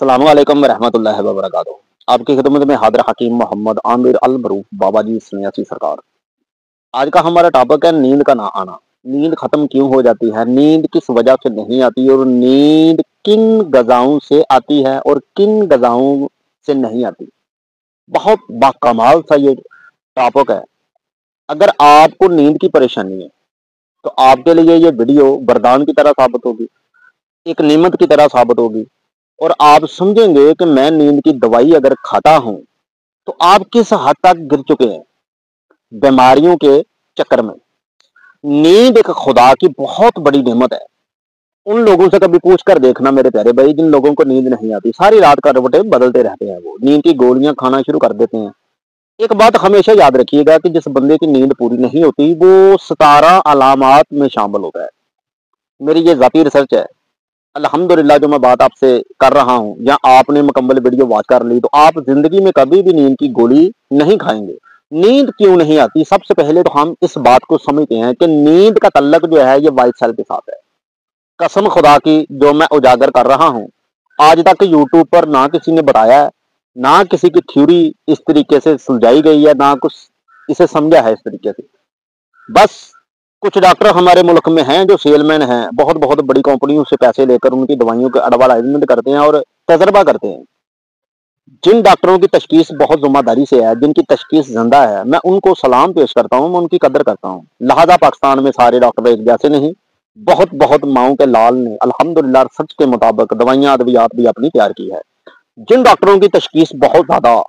अस्सलाम वालेकुम रहमतुल्लाहि व बरकातुहू। आपकी खिदमत में हाजिर हकीम मोहम्मद आमिर अल मरूफ बाबा जी सन्यासी सरकार। आज का हमारा टॉपिक है नींद का ना आना। नींद खत्म क्यों हो जाती है, नींद किस वजह से नहीं आती और नींद किन गजाओं से आती है और किन गजाओं से नहीं आती। बहुत बाकमाल सा ये टॉपिक है। अगर आपको नींद की परेशानी है तो आपके लिए ये वीडियो वरदान की तरह साबित होगी, एक नेमत की तरह साबित होगी और आप समझेंगे कि मैं नींद की दवाई अगर खाता हूं तो आप किस हद तक गिर चुके हैं बीमारियों के चक्कर में। नींद एक खुदा की बहुत बड़ी नेमत है। उन लोगों से कभी पूछ कर देखना मेरे प्यारे भाई, जिन लोगों को नींद नहीं आती, सारी रात करवटें बदलते रहते हैं, वो नींद की गोलियां खाना शुरू कर देते हैं। एक बात हमेशा याद रखिएगा कि जिस बंदे की नींद पूरी नहीं होती वो 17 अलामात में शामिल होता है। मेरी ये जाती रिसर्च है। अल्हम्दुलिल्लाह जो मैं बात आपसे कर रहा हूँ या आपने मुकम्मल वीडियो वॉच कर ली तो आप जिंदगी में कभी भी नींद की गोली नहीं खाएंगे। नींद क्यों नहीं आती, सबसे पहले तो हम इस बात को समझते हैं कि नींद का तल्लक जो है ये वाइट सेल के साथ है। कसम खुदा की जो मैं उजागर कर रहा हूँ, आज तक यूट्यूब पर ना किसी ने बताया है, ना किसी की थ्योरी इस तरीके से सुलझाई गई है, ना कुछ इसे समझा है इस तरीके से। बस कुछ डॉक्टर हमारे मुल्क में हैं जो सेलमैन हैं, बहुत बहुत बड़ी कंपनियों से पैसे लेकर उनकी दवाइयों का एडवर्टाइजमेंट करते हैं और तजर्बा करते हैं। जिन डॉक्टरों की तशखीस बहुत जिम्मेदारी से है, जिनकी तशखीस जिंदा है, मैं उनको सलाम पेश करता हूँ, मैं उनकी कदर करता हूँ। लिहाजा पाकिस्तान में सारे डॉक्टर एक जैसे नहीं, बहुत बहुत माओं के लाल ने अल्हम्दुलिल्लाह सच के मुताबिक दवाइयां अद्वियात भी अपनी तैयार की है। जिन डॉक्टरों की तशखीस बहुत ज्यादा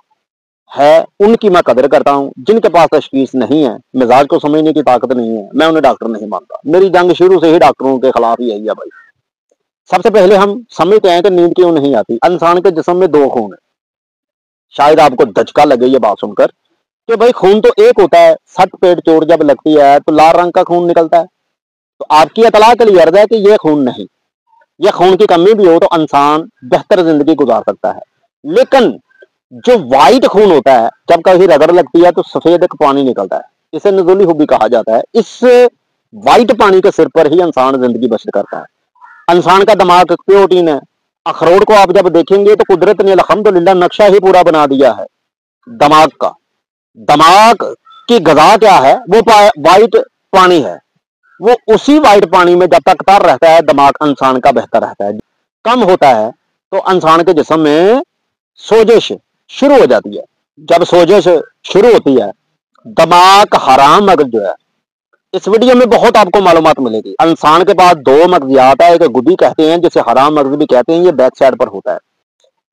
है उनकी मैं कदर करता हूँ। जिनके पास तशखीस नहीं है, मिजाज को समझने की ताकत नहीं है, मैं उन्हें डॉक्टर नहीं मानता। मेरी जंग शुरू से ही डॉक्टरों के खिलाफ ही यही है भाई। सबसे पहले हम समझते हैं कि नींद क्यों नहीं आती। इंसान के जिस्म में दो खून है। शायद आपको धचका लगे ये बात सुनकर कि भाई खून तो एक होता है, सट पेट चोट जब लगती है तो लाल रंग का खून निकलता है। तो आपकी इतला के लिए अर्ज है कि ये खून नहीं, ये खून की कमी भी हो तो इंसान बेहतर जिंदगी गुजार सकता है। लेकिन जो व्हाइट खून होता है, जब कभी रगड़ लगती है तो सफेद एक पानी निकलता है, इसे नजुली हुब्बी कहा जाता है। इस व्हाइट पानी के सिर पर ही इंसान जिंदगी बसर करता है। इंसान का दिमाग प्रोटीन है। अखरोट को आप जब देखेंगे तो कुदरत ने अल्हम्दुलिल्लाह नक्शा ही पूरा बना दिया है दिमाग का। दिमाग की गजा क्या है, वो व्हाइट पानी है। वो उसी व्हाइट पानी में जब तक तर रहता है दिमाग इंसान का बेहतर रहता है। कम होता है तो इंसान के जिस्म में सोजिश शुरू हो जाती है। जब सोजिश शुरू होती है, दिमाग हराम मगज जो है, इस वीडियो में बहुत आपको मालूमात मिलेगी। इंसान के पास दो मगजियात है, एक गुदी कहते हैं जिसे हराम मगज भी कहते हैं, ये बैक साइड पर होता है।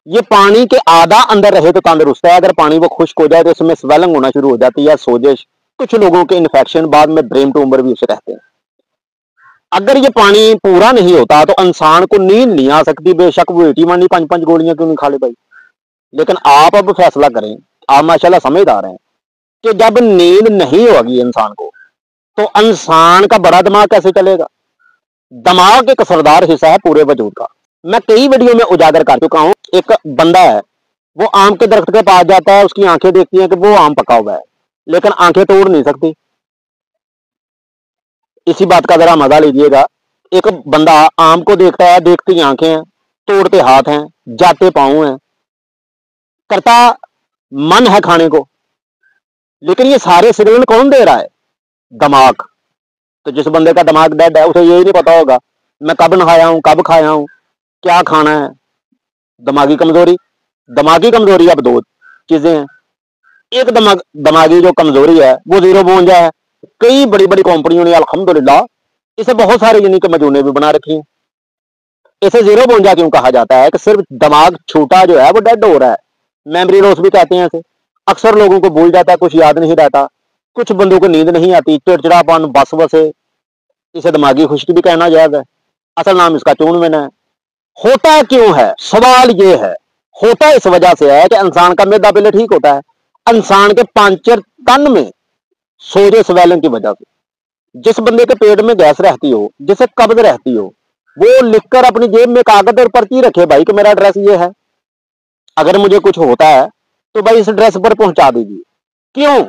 ये पानी के आधा अंदर रहे तो तंदुरुस्त है, अगर पानी वो खुश्क हो जाए तो इसमें स्वेलिंग होना शुरू हो जाती है, सोजिश, कुछ लोगों के इन्फेक्शन, बाद में ब्रेन ट्यूमर भी उसे कहते हैं। अगर ये पानी पूरा नहीं होता तो इंसान को नींद नहीं आ सकती, बेशक वो 81 5 गोलियां क्यों नहीं खा ले भाई। लेकिन आप अब फैसला करें, आप माशाल्लाह समझदार हैं कि जब नींद नहीं होगी इंसान को तो इंसान का बड़ा दिमाग कैसे चलेगा। दिमाग एक असरदार हिस्सा है पूरे वजूद का। मैं कई वीडियो में उजागर कर चुका हूं। एक बंदा है, वो आम के दरख्त के पास जाता है, उसकी आंखें देखती हैं कि वो आम पका हुआ है, लेकिन आंखें तोड़ नहीं सकती। इसी बात का जरा मजा लीजिएगा। एक बंदा आम को देखता है, देखती आंखें हैं, तोड़ते हाथ हैं, जाते पांव हैं, करता मन है खाने को, लेकिन ये सारे सिग्नल कौन दे रहा है? दिमाग। तो जिस बंदे का दिमाग डेड है उसे यही नहीं पता होगा मैं कब नहाया हूं, कब खाया हूं, क्या खाना है। दिमागी कमजोरी। दिमागी कमजोरी अब दो चीजें हैं। एक दिमागी जो कमजोरी है वो जीरो बोंजा है। कई बड़ी बड़ी कंपनियों ने अल्हम्दुलिल्लाह इसे बहुत सारे यूनिक मजूने भी बना रखी हैं। इसे जीरो बोंजा क्यों कहा जाता है कि सिर्फ दिमाग छोटा जो है वो डेड हो रहा है। मेमोरी लॉस भी कहते हैं इसे। अक्सर लोगों को भूल जाता है, कुछ याद नहीं रहता, कुछ बंदों को नींद नहीं आती, चिड़चिड़ापन, बस बसे, इसे दिमागी खुश्की भी कहना जायज है। असल नाम इसका चूनमिन है। होता क्यों है, सवाल ये है। होता इस वजह से है कि इंसान का मैदा पहले ठीक होता है, इंसान के पांचर तन में सोजे स्वेलिंग की वजह से। जिस बंदे के पेट में गैस रहती हो, जिसे कब्ज रहती हो, वो लिखकर अपनी जेब में कागज और पर्ची रखे भाई कि मेरा एड्रेस ये है, अगर मुझे कुछ होता है तो भाई इस एड्रेस पर पहुंचा दीजिए। क्यों?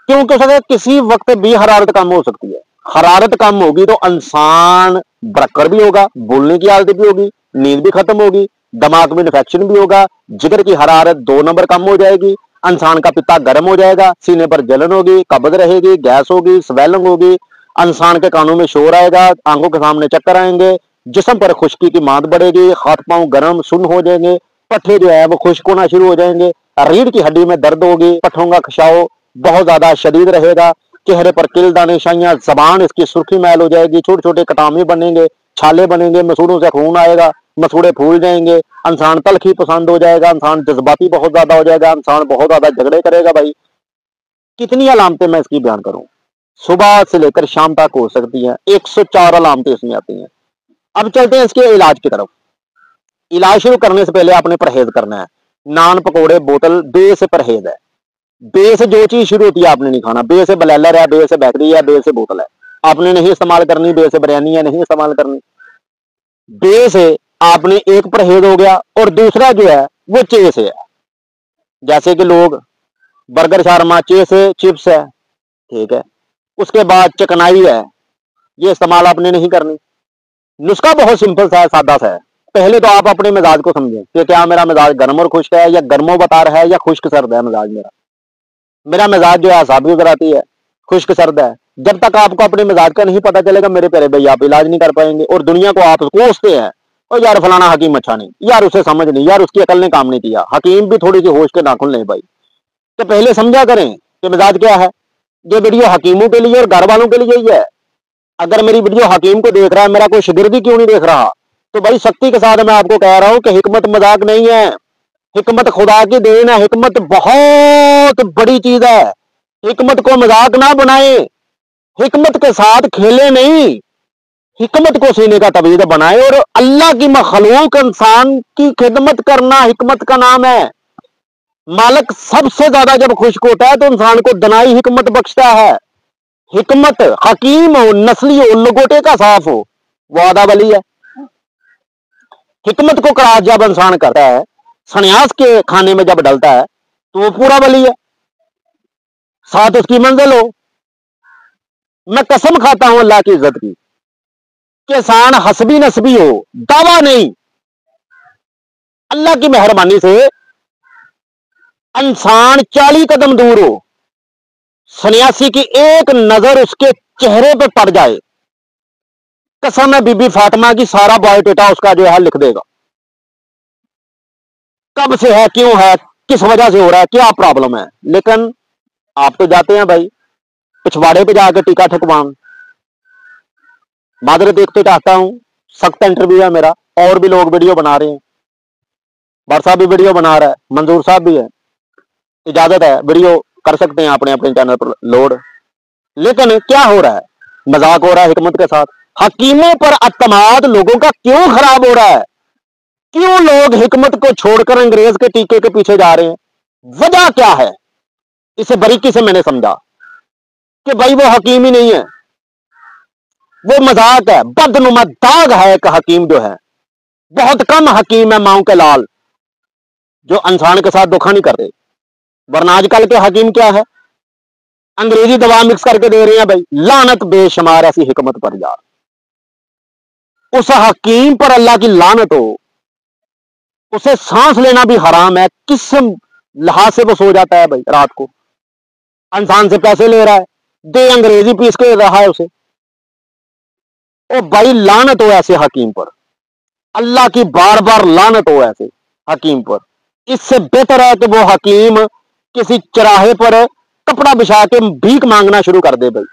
क्योंकि उसके किसी वक्त भी हरारत कम हो सकती है। हरारत कम होगी तो इंसान बरकर भी होगा, बोलने की आदत भी होगी, नींद भी खत्म होगी, दिमाग में इन्फेक्शन भी होगा, जिगर की हरारत 2 नंबर कम हो जाएगी, इंसान का पित्ता गर्म हो जाएगा, सीने पर जलन होगी, कब्ज रहेगी, गैस होगी, स्वेलिंग होगी, इंसान के कानों में शोर आएगा, आंखों के सामने चक्कर आएंगे, जिस्म पर खुश्की की मांद बढ़ेगी, हाथ पांव गर्म सुन्न हो जाएंगे, पट्टे जो है वो खुश्क होना शुरू हो जाएंगे, रीढ़ की हड्डी में दर्द होगी, पट्टों का खिंचाव बहुत ज्यादा शदीद रहेगा, चेहरे पर किल दाने शाइयां, जबान इसकी सुर्खी मैल हो जाएगी, छोटे छोटे कटामे बनेंगे, छाले बनेंगे, मसूड़ों से खून आएगा, मसूड़े फूल जाएंगे, इंसान तलखी पसंद हो जाएगा, इंसान जज्बाती बहुत ज्यादा हो जाएगा, इंसान बहुत ज्यादा झगड़े करेगा। भाई कितनी अलामतें मैं इसकी बयान करूं, सुबह से लेकर शाम तक हो सकती हैं, 104 अलामतें इसमें आती हैं। अब चलते हैं इसके इलाज की तरफ। इलाज शुरू करने से पहले आपने परहेज करना है, नान पकौड़े बोतल बे से परहेज है। बे से जो चीज शुरू होती है आपने नहीं खाना, बे से बलैलर है, बे से बेकरी है, बे से बोतल है, आपने नहीं इस्तेमाल करनी, बे से बिरयानी है नहीं इस्तेमाल करनी। बे से आपने एक परहेज हो गया, और दूसरा जो है वो चे से है। जैसे कि लोग बर्गर शारमा, चे से चिप्स है, ठीक है, उसके बाद चिकनाई है, ये इस्तेमाल आपने नहीं करनी। नुस्खा बहुत सिंपल सा है, सादा सा है। पहले तो आप अपने मिजाज को समझें कि क्या मेरा मिजाज गर्म और खुश्क है, या गर्मो बता रहा है, या खुश्क सर्द है मिजाज मेरा। मेरा मिजाज जो है साहब गुजर आती है, खुश्क सर्द है। जब तक आपको अपने मिजाज का नहीं पता चलेगा मेरे प्यारे भाई, आप इलाज नहीं कर पाएंगे, और दुनिया को आप कोसते हैं, और यार फलाना हकीम अच्छा नहीं, यार उसे समझ नहीं, यार उसकी अकल ने काम नहीं किया। हकीम भी थोड़ी सी होश के नाखुन ले भाई, तो पहले समझा करें कि मिजाज क्या है। ये वीडियो हकीमों के लिए और घर वालों के लिए ही है। अगर मेरी वीडियो हकीम को देख रहा है, मेरा कोई शिगिर्दी क्यों नहीं देख रहा, तो भाई सख्ती के साथ मैं आपको कह रहा हूं कि हिकमत मजाक नहीं है, हिकमत खुदा की देन है, हिकमत बहुत बड़ी चीज है। हिकमत को मजाक ना बनाए, हिकमत के साथ खेले नहीं, हिकमत को सीने का तबीयत बनाए, और अल्लाह की मखलूक इंसान की खिदमत करना हिकमत का नाम है। मालिक सबसे ज्यादा जब खुश होता है तो इंसान को दनाई हिकमत बख्शता है। हिकमत हकीम हो, नस्ली हो, लंगोटे का साफ हो, वो आधा वली है। हिकमत को क्रास जब इंसान करता है, सन्यास के खाने में जब डलता है, तो वो पूरा वली है, साथ उसकी मंजिल हो। मैं कसम खाता हूं अल्लाह की इज्जत की, किसान हसबी नसबी हो, दावा नहीं, अल्लाह की मेहरबानी से इंसान 40 कदम दूर हो, सन्यासी की एक नजर उसके चेहरे पे पड़ जाए, कसम है बीबी फातिमा की, सारा बायोडेटा उसका जो है लिख देगा। कब से है, क्यों है, किस वजह से हो रहा है, क्या प्रॉब्लम है। लेकिन आप तो जाते हैं भाई पिछवाड़े पे जाकर टीका ठकवान। मादरत एक तो चाहता हूं, सख्त इंटरव्यू है मेरा, और भी लोग वीडियो बना रहे हैं, बर साहब भी वीडियो बना रहा है, मंजूर साहब भी है, इजाजत है, वीडियो कर सकते हैं अपने अपने चैनल पर लोड। लेकिन क्या हो रहा है, मजाक हो रहा है हिकमत के साथ। हकीमों पर अतमाद लोगों का क्यों खराब हो रहा है, क्यों लोग हिकमत को छोड़कर अंग्रेज के टीके के पीछे जा रहे हैं, वजह क्या है। इसे बारीकी से मैंने समझा कि भाई वो हकीम ही नहीं है, वो मजाक है, बदनुमा दाग है। एक हकीम जो है, बहुत कम हकीम है माओ के लाल जो इंसान के साथ धोखा नहीं करते, वरना आजकल के हकीम क्या है, अंग्रेजी दवा मिक्स करके दे रहे हैं। भाई लानत बेशुमार ऐसी हिकमत पर यार, उस हकीम पर अल्लाह की लानत हो, उसे सांस लेना भी हराम है। किस लिहाज से वो सो जाता है भाई रात को, इंसान से पैसे ले रहा है, दे अंग्रेजी पीस के रहा है उसे। ओ भाई लानत हो ऐसे हकीम पर, अल्लाह की बार बार लानत हो ऐसे हकीम पर। इससे बेहतर है कि वो हकीम किसी चराहे पर कपड़ा बिछा के भीख मांगना शुरू कर दे। भाई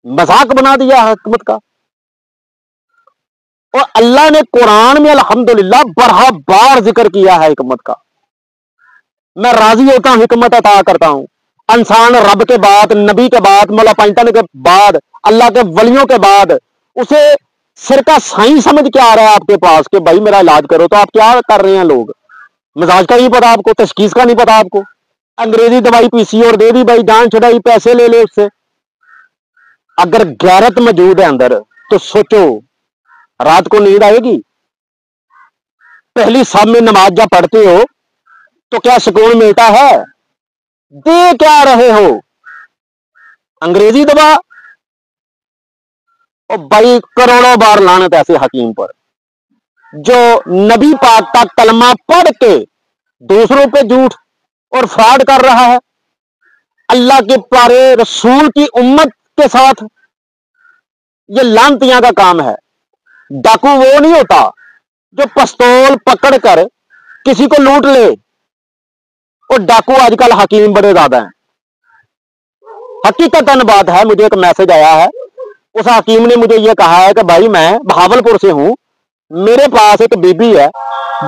मजाक बना दिया हिकमत का। और अल्लाह ने कुरान में अल्हम्दुलिल्लाह बरहा बार जिक्र किया है हिकमत का। मैं राजी होता हूं, हिकमत अता करता हूं। इंसान रब के बाद, नबी के बाद, मौला पंजतन के बाद, अल्लाह के वलियों के बाद उसे सिर का साई समझ के आ रहा है आपके पास कि भाई मेरा इलाज करो, तो आप क्या कर रहे हैं। लोग मिजाज का नहीं पता आपको, तशखीस का नहीं पता आपको, अंग्रेजी दवाई पीसी और दे दी भाई, जान छुड़ाई, पैसे ले ले उससे। अगर गैरत मौजूद है अंदर तो सोचो रात को नींद आएगी। पहली सब में नमाज जब पढ़ते हो तो क्या सुकून मिलता है, दे क्या रहे हो अंग्रेजी दवा। और भाई करोड़ों बार लानत ऐसे हकीम पर। जो नबी पाक का कलमा पढ़ के दूसरों पे झूठ और फ्रॉड कर रहा है, अल्लाह के प्यारे रसूल की उम्मत के साथ, ये लानतियां का काम है। डाकू वो नहीं होता जो पिस्तौल पकड़कर किसी को लूट ले, और डाकू आजकल हकीम बड़े ज्यादा हैं। हकीकतन बात है, मुझे एक मैसेज आया है, उस हकीम ने मुझे यह कहा है कि भाई मैं बहावलपुर से हूं, मेरे पास एक बीबी है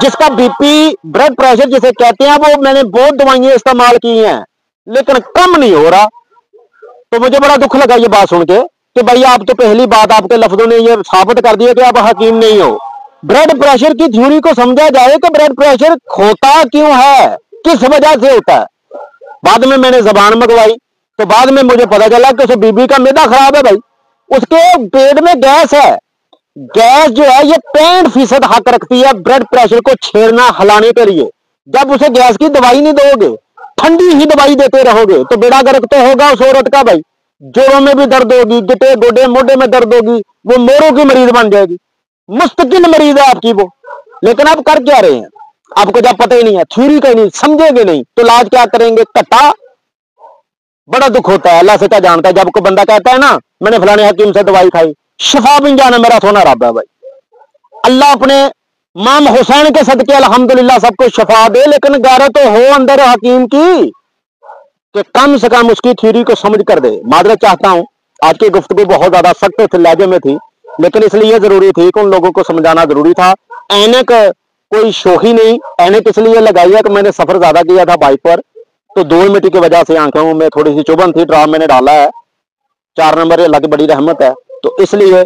जिसका बीपी ब्लड प्रेशर जिसे कहते हैं, वो मैंने बहुत दवाइयां इस्तेमाल की हैं लेकिन कम नहीं हो रहा। तो मुझे बड़ा दुख लगा ये बात सुन के कि भाई आप तो पहली बात आपके लफ्जों ने ये साबित कर दिया कि आप हकीम नहीं हो। ब्लड प्रेशर की थ्योरी को समझा जाए कि ब्लड प्रेशर होता क्यों है, किस वजह से होता है। बाद में मैंने जबान मंगवाई तो बाद में मुझे पता चला कि उस बीबी का मैदा खराब है भाई, उसके पेट में गैस है। गैस जो है ये 65% हक रखती है ब्लड प्रेशर को छेड़ना हिलाने के लिए। जब उसे गैस की दवाई नहीं दोगे, ठंडी ही दवाई देते रहोगे तो बेड़ा गर्क तो होगा उस औरत का भाई। जोड़ों में भी दर्द होगी, गिटे गोडे मोढे में दर्द होगी, वो मोरों की मरीज बन जाएगी, मुस्तकिल मरीज है आपकी वो। लेकिन आप कर क्या रहे हैं, आपको जब पता ही नहीं है, थ्योरी का नहीं समझेंगे नहीं तो इलाज क्या करेंगे, कटा। बड़ा दुख होता है, अल्लाह से क्या जानता है। जब कोई बंदा कहता है ना मैंने फलाने हकीम से दवाई खाई, शिफा बिन जाना मेरा सोना रब है भाई। अल्लाह अपने इमाम हुसैन के सदके अल्हम्दुलिल्लाह सबको शिफा दे, लेकिन गैरत तो हो अंदर हकीम की कि कम से कम उसकी थ्योरी को समझ कर दे। मादरत चाहता हूं, आज की गुफ्तगू बहुत ज्यादा सख्त लहजे में थी, लेकिन इसलिए जरूरी थी कि उन लोगों को समझाना जरूरी था। ऐनक कोई शोही नहीं, ऐनक इसलिए लगाई है कि मैंने सफर ज्यादा किया था बाइक पर, तो धूल मिट्टी की वजह से आंखों में थोड़ी सी चुभन थी। ड्राम मैंने डाला है 4 नंबर, अल्लाह की बड़ी रहमत है। तो इसलिए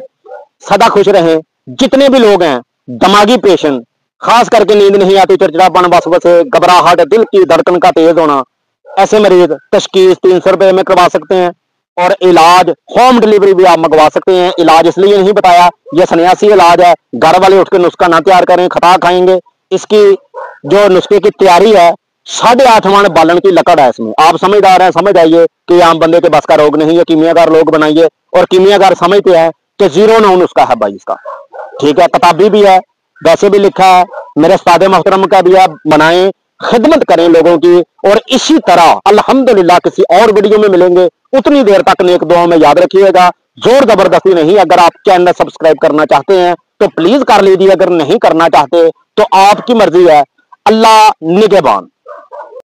सदा खुश रहें। जितने भी लोग हैं दिमागी पेशेंट, खास करके नींद नहीं आती, चिड़चिड़ापन, वसवसे, घबराहट, दिल की धड़कन का तेज होना, ऐसे मरीज तशखीस 300 रुपए में करवा सकते हैं और इलाज होम डिलीवरी भी आप मंगवा सकते हैं। इलाज इसलिए नहीं बताया, यह सन्यासी इलाज है, घर वाले उठ के नुस्खा ना तैयार करें, खता खाएंगे। इसकी जो नुस्खे की तैयारी है 8.5 मन बालन की लकड़ है इसमें। आप समझदार हैं, समझ आइए कि आम बंदे के बस का रोग नहीं है, कीमियागार लोग बनाइए। और कीमियागार समझते हैं कि 0 नुस्खा है भाई इसका, ठीक है। किताबी भी है, वैसे भी लिखा है, मेरे उस्ताद मोहतरम का भी है। बनाएं, खिदमत करें लोगों की। और इसी तरह अल्हम्दुलिल्लाह किसी और वीडियो में मिलेंगे। उतनी देर तक नेक दुआओं में याद रखिएगा, जोर जबरदस्ती नहीं। अगर आप चैनल सब्सक्राइब करना चाहते हैं तो प्लीज कर लीजिए, अगर नहीं करना चाहते तो आपकी मर्जी है। अल्लाह निगहबान।